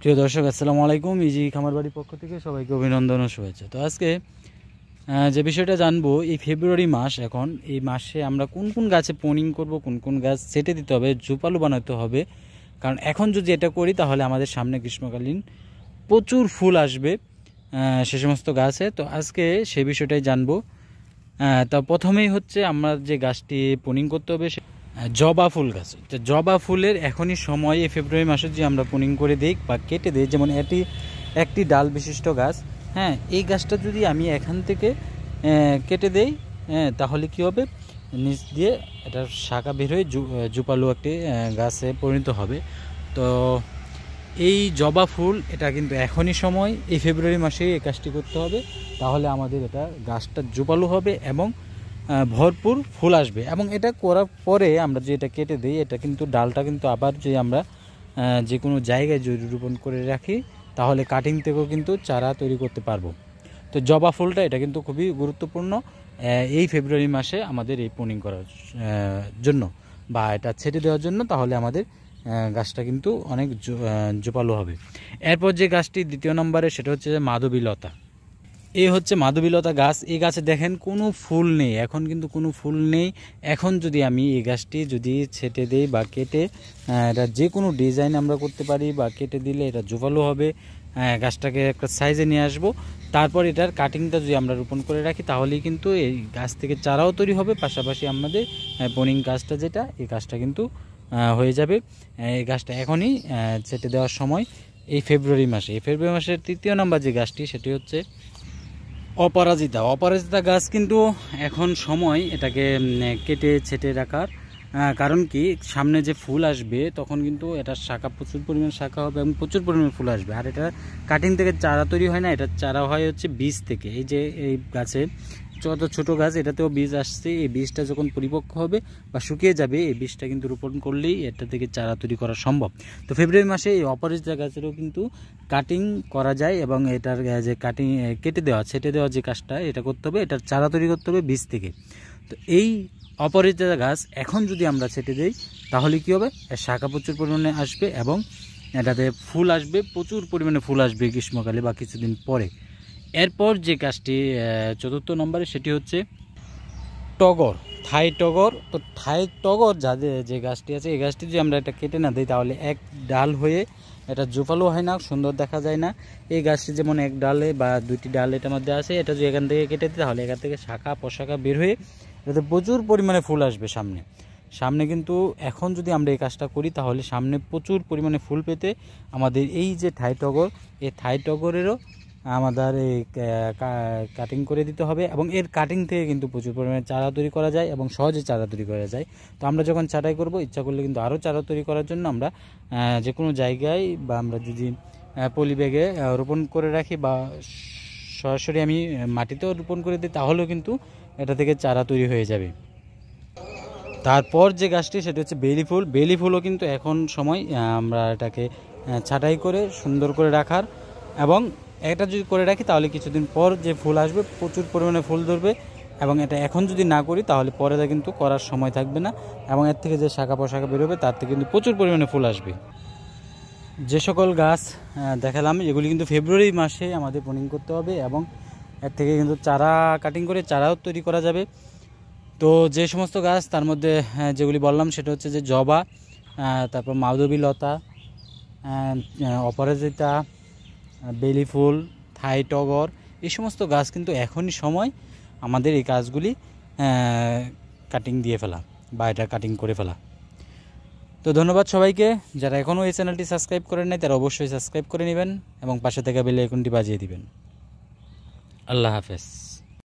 প্রিয় দর্শক, আসসালামু আলাইকুম। ইজি খামার বাড়ির পক্ষ থেকে সবাইকে অভিনন্দন ও শুভেচ্ছা। তো আজকে যে বিষয়টা জানবো, এই ফেব্রুয়ারি মাস, এখন এই মাসে আমরা কোন কোন গাছে পোনিং করব, কোন কোন গাছ ছেটে দিতে হবে, ঝোপালো বানাতে হবে। কারণ এখন যদি এটা করি তাহলে আমাদের সামনে গ্রীষ্মকালীন প্রচুর ফুল আসবে সে সমস্ত গাছে। তো আজকে সেই বিষয়টাই জানবো। তা প্রথমেই হচ্ছে আমরা যে গাছটি পোনিং করতে হবে জবা ফুল গাছ। তো জবা ফুলের এখনই সময়, এই ফেব্রুয়ারি মাসে যে আমরা পোনিং করে দিই বা কেটে দিই, যেমন এটি একটি ডাল বিশিষ্ট গাছ। হ্যাঁ, এই গাছটা যদি আমি এখান থেকে কেটে দেই, তাহলে কি হবে, নিচ দিয়ে এটা শাখা বের হয়ে জুপালু একটি গাছে পরিণত হবে। তো এই জবা ফুল, এটা কিন্তু এখনই সময়, এই ফেব্রুয়ারি মাসেই এই কাজটি করতে হবে। তাহলে আমাদের এটা গাছটা জুপালু হবে এবং ভরপুর ফুল আসবে। এবং এটা করার পরে আমরা যে এটা কেটে দিই, এটা কিন্তু ডালটা কিন্তু আবার যে আমরা যে কোনো জায়গায় যদি রোপণ করে রাখি, তাহলে কাটিং থেকেও কিন্তু চারা তৈরি করতে পারবো। তো জবা ফুলটা এটা কিন্তু খুবই গুরুত্বপূর্ণ এই ফেব্রুয়ারি মাসে আমাদের এই পোনিং করার জন্য বা এটা ছেটে দেওয়ার জন্য। তাহলে আমাদের গাছটা কিন্তু অনেক জোপালো হবে। এরপর যে গাছটি দ্বিতীয় নম্বরে, সেটা হচ্ছে মাধবীলতা। এই হচ্ছে মাধবীলতা গাছ। এই গাছে দেখেন কোনো ফুল নেই, এখন কিন্তু কোনো ফুল নেই। এখন যদি আমি এই গাছটি যদি ছেটে দিই বা কেটে এটা যে কোনো ডিজাইন আমরা করতে পারি, বা কেটে দিলে এটা জোপালো হবে। গাছটাকে একটা সাইজে নিয়ে আসব, তারপর এটার কাটিংটা যদি আমরা রোপণ করে রাখি, তাহলেই কিন্তু এই গাছ থেকে চারাও তৈরি হবে। পাশাপাশি আমাদের পোনিং গাছটা যেটা, এই গাছটা কিন্তু হয়ে যাবে। এই গাছটা এখনই ছেটে দেওয়ার সময় এই ফেব্রুয়ারি মাসে। এই ফেব্রুয়ারি মাসের তৃতীয় নম্বর যে গাছটি, সেটি হচ্ছে অপরাজিতা। অপরাজিতা গাছ কিন্তু এখন সময় এটাকে কেটে ছেটে রাখার। কারণ কি, সামনে যে ফুল আসবে তখন কিন্তু এটার শাখা, প্রচুর পরিমাণ শাখা হবে এবং প্রচুর পরিমাণ ফুল আসবে। আর এটা কাটিং থেকে চারা তৈরি হয় না, এটার চারা হয় হচ্ছে বীজ থেকে। এই যে এই গাছে যত ছোটো গাছ, এটাতেও বীজ আসছে। এই বীজটা যখন পরিপক্ক হবে বা শুকিয়ে যাবে, এই বীজটা কিন্তু রোপণ করলেই এটা থেকে চারা তৈরি করা সম্ভব। তো ফেব্রুয়ারি মাসে এই অপরাজিতা গাছেরও কিন্তু কাটিং করা যায় এবং এটার যে কাটিং কেটে দেওয়া, ছেটে দেওয়া যে কাজটা, এটা করতে হবে। এটার চারা তৈরি করতে হবে বীজ থেকে। তো এই অপরাজিতা গাছ এখন যদি আমরা ছেটে দিই, তাহলে কি হবে, এর শাখা প্রচুর পরিমাণে আসবে এবং এটাতে ফুল আসবে, প্রচুর পরিমাণে ফুল আসবে গ্রীষ্মকালে বা কিছুদিন পরে। এরপর যে গাছটি চতুর্থ নম্বরে, সেটি হচ্ছে টগর, থাই টগর। তো থাই টগর যাদের যে গাছটি আছে, এই গাছটি যদি আমরা এটা কেটে না দিই, তাহলে এক ডাল হয়ে এটা জোপালো হয় না, সুন্দর দেখা যায় না। এই গাছটি যেমন এক ডালে বা দুইটি ডাল এটার মধ্যে আছে, এটা যদি এখান থেকে কেটে দিই, তাহলে এখান থেকে শাখা পোশাখা বের হয়ে এটাতে প্রচুর পরিমাণে ফুল আসবে সামনে কিন্তু এখন যদি আমরা এই কাজটা করি, তাহলে সামনে প্রচুর পরিমাণে ফুল পেতে আমাদের এই যে থাই টগর, এই থাই টগরেরও আমাদের এই কাটিং করে দিতে হবে। এবং এর কাটিং থেকে কিন্তু প্রচুর পরিমাণে চারা তৈরি করা যায় এবং সহজে চারা তৈরি করা যায়। তো আমরা যখন ছাঁটাই করব, ইচ্ছা করলে কিন্তু আরও চারা তৈরি করার জন্য আমরা যে কোনো জায়গায় বা আমরা যদি পলি ব্যাগে রোপণ করে রাখি বা সরাসরি আমি মাটিতেও রোপণ করে দিই, তাহলেও কিন্তু এটা থেকে চারা তৈরি হয়ে যাবে। তারপর যে গাছটি, সেটা হচ্ছে বেলি ফুল। বেলি ফুলও কিন্তু এখন সময় আমরা এটাকে ছাঁটাই করে সুন্দর করে রাখার। এবং এটা যদি করে রাখি, তাহলে কিছুদিন পর যে ফুল আসবে, প্রচুর পরিমাণে ফুল ধরবে। এবং এটা এখন যদি না করি, তাহলে পরে কিন্তু করার সময় থাকবে না এবং এর থেকে যে শাখা পোশাখা বেরোবে, তার থেকে কিন্তু প্রচুর পরিমাণে ফুল আসবে। যে সকল গাছ দেখালাম, এগুলি কিন্তু ফেব্রুয়ারি মাসে আমাদের পোনিং করতে হবে এবং এর থেকে কিন্তু চারা কাটিং করে চারাও তৈরি করা যাবে। তো যে সমস্ত গাছ, তার মধ্যে যেগুলি বললাম, সেটা হচ্ছে যে জবা, তারপর মাধবীলতা, অপরাজিতা, বেলি ফুল, থাই টগর, এই সমস্ত গাছ কিন্তু এখনই সময় আমাদের এই গাছগুলি কাটিং দিয়ে ফেলা বা এটা কাটিং করে ফেলা। তো ধন্যবাদ সবাইকে। যারা এখনও এই চ্যানেলটি সাবস্ক্রাইব করেন নাই, তারা অবশ্যই সাবস্ক্রাইব করে নেবেন এবং পাশে থাকা বেল আইকনটি বাজিয়ে দিবেন। আল্লাহ হাফেজ।